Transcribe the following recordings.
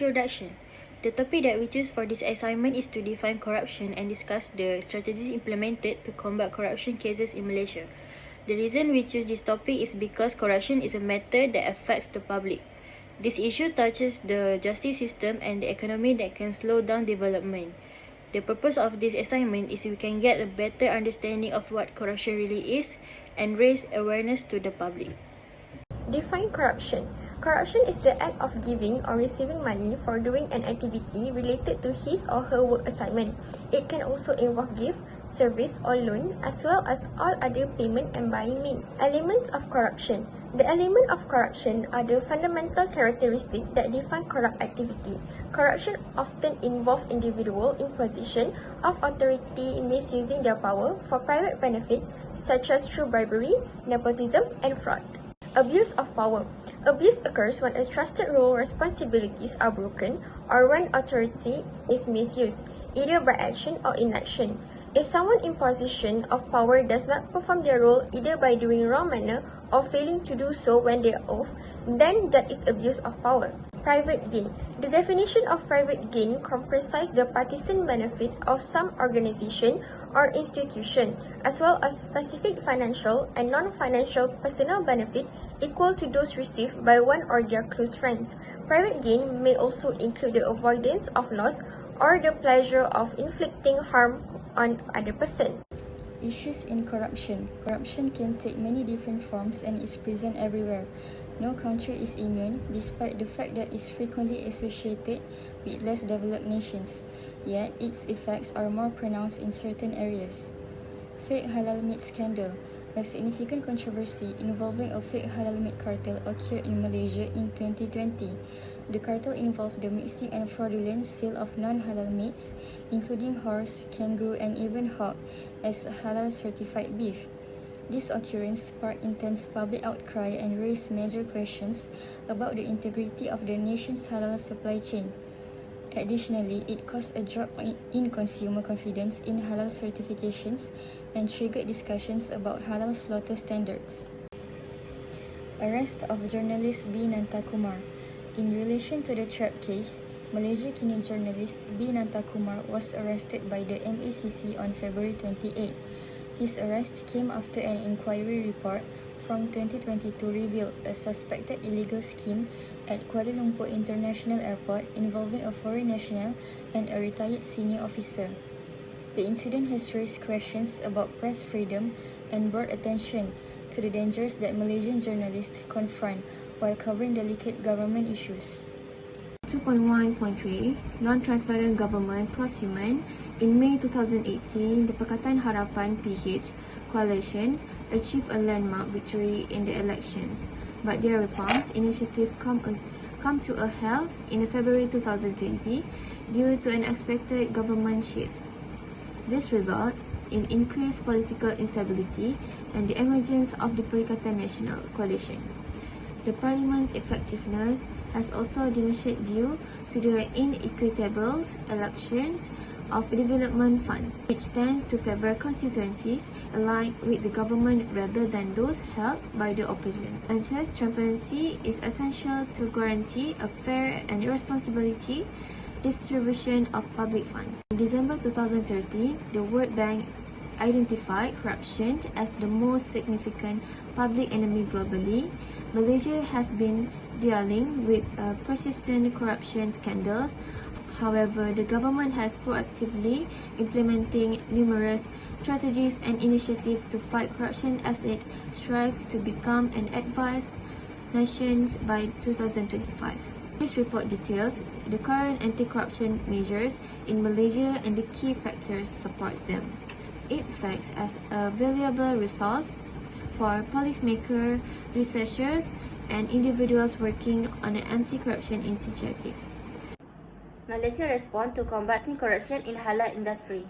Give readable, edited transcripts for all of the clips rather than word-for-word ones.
introduction. The topic that we choose for this assignment is to define corruption and discuss the strategies implemented to combat corruption cases in Malaysia. The reason we choose this topic is because corruption is a matter that affects the public. This issue touches the justice system and the economy that can slow down development. The purpose of this assignment is we can get a better understanding of what corruption really is and raise awareness to the public. Define corruption. Corruption is the act of giving or receiving money for doing an activity related to his or her work assignment. It can also involve gift, service or loan, as well as all other payment and buying means. Elements of corruption. The element of corruption are the fundamental characteristics that define corrupt activity. Corruption often involves individuals in position of authority misusing their power for private benefit, such as through bribery, nepotism, and fraud. Abuse of power. Abuse occurs when a trusted role responsibilities are broken or when authority is misused, either by action or inaction. If someone in position of power does not perform their role either by doing wrong manner or failing to do so when they are off, then that is abuse of power. Private gain. The definition of private gain comprises the partisan benefit of some organization or institution, as well as specific financial and non-financial personal benefit equal to those received by one or their close friends. Private gain may also include the avoidance of loss or the pleasure of inflicting harm on other person. Issues in corruption. Corruption can take many different forms and is present everywhere. No country is immune, despite the fact that it's frequently associated with less developed nations. Yet, its effects are more pronounced in certain areas. Fake halal meat scandal. A significant controversy involving a fake halal meat cartel occurred in Malaysia in 2020. The cartel involved the mixing and fraudulent sale of non-halal meats, including horse, kangaroo, and even hog, as halal-certified beef. This occurrence sparked intense public outcry and raised major questions about the integrity of the nation's halal supply chain. Additionally, it caused a drop in consumer confidence in halal certifications and triggered discussions about halal slaughter standards. Arrest of journalist B. Nantakumar. In relation to the trap case, Malaysia kini journalist B. Nantakumar was arrested by the MACC on February 28. His arrest came after an inquiry report from 2022 revealed a suspected illegal scheme at Kuala Lumpur International Airport involving a foreign national and a retired senior officer. The incident has raised questions about press freedom and brought attention to the dangers that Malaysian journalists confront while covering delicate government issues. 2.1.3 Non-Transparent Government Procurement. In May 2018, the Pakatan Harapan PH coalition achieved a landmark victory in the elections, but their reforms initiative come to a halt in February 2020 due to an unexpected government shift. This resulted in increased political instability and the emergence of the Perikatan Nasional Coalition. The parliament's effectiveness has also diminished due to the inequitable allocations of development funds, which tends to favor constituencies aligned with the government rather than those held by the opposition. Enhanced transparency is essential to guarantee a fair and responsibility distribution of public funds. In December 2013, the World Bank identified corruption as the most significant public enemy globally. Malaysia has been dealing with persistent corruption scandals. However, the government has proactively implementing numerous strategies and initiatives to fight corruption as it strives to become an advanced nation by 2025. This report details the current anti-corruption measures in Malaysia and the key factors supports them. It acts as a valuable resource for policymakers, researchers, and individuals working on an anti-corruption initiative. Malaysia respond to combating corruption in halal industry.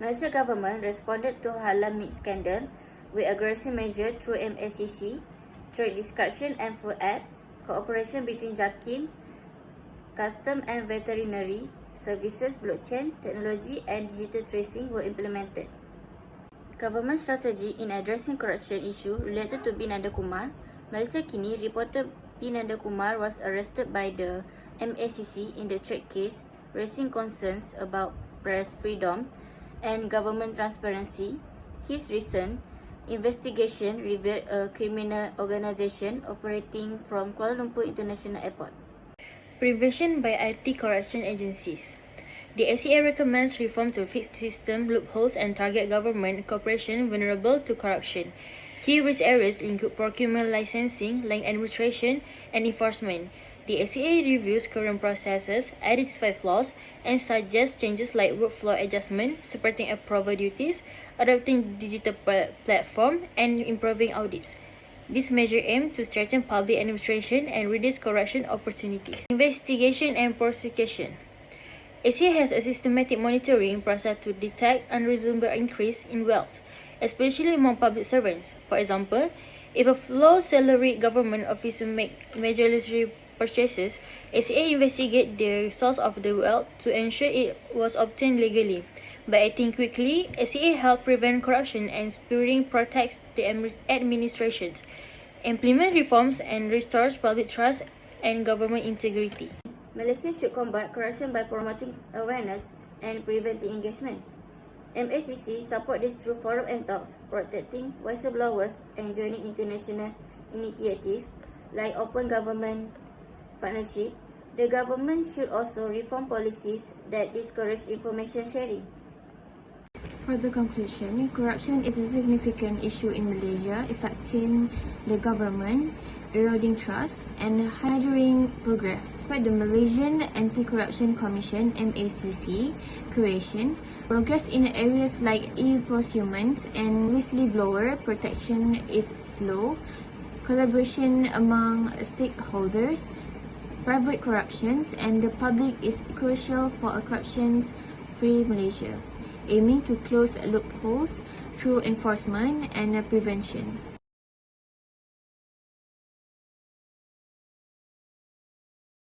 Malaysia government responded to halal meat scandal with aggressive measures through MACC, trade discussion and food acts, cooperation between JAKIM, custom and veterinary services, blockchain technology, and digital tracing were implemented. Government strategy in addressing corruption issue related to B. Nandakumar. Malaysia kini reported B. Nandakumar was arrested by the MACC in the trade case, raising concerns about press freedom and government transparency. His recent investigation revealed a criminal organization operating from Kuala Lumpur International Airport. Prevention by IT corruption agencies. The ACA recommends reform to fix system loopholes and target government corporations vulnerable to corruption. Key risk areas include procurement licensing, land administration, and enforcement. The ACA reviews current processes, identifies flaws, and suggests changes like workflow adjustment, separating approval duties, adopting digital platform, and improving audits. This measure aims to strengthen public administration and reduce corruption opportunities. Investigation and prosecution. ACA has a systematic monitoring process to detect unreasonable increase in wealth, especially among public servants. For example, if a low-salaried government officer makes major luxury purchases, ACA investigates the source of the wealth to ensure it was obtained legally. By acting quickly, ACA helps prevent corruption and spurring protects the administration, implement reforms, and restores public trust and government integrity. Malaysia should combat corruption by promoting awareness and preventing engagement. MACC support this through forum and talks, protecting whistleblowers and joining international initiatives like open government partnership. The government should also reform policies that discourage information sharing. For the conclusion, corruption is a significant issue in Malaysia, affecting the government, eroding trust, and hindering progress. Despite the Malaysian Anti-Corruption Commission (MACC) creation, progress in areas like e-procurement and whistleblower protection is slow. Collaboration among stakeholders, private corruptions, and the public is crucial for a corruption-free Malaysia, aiming to close loopholes through enforcement and prevention.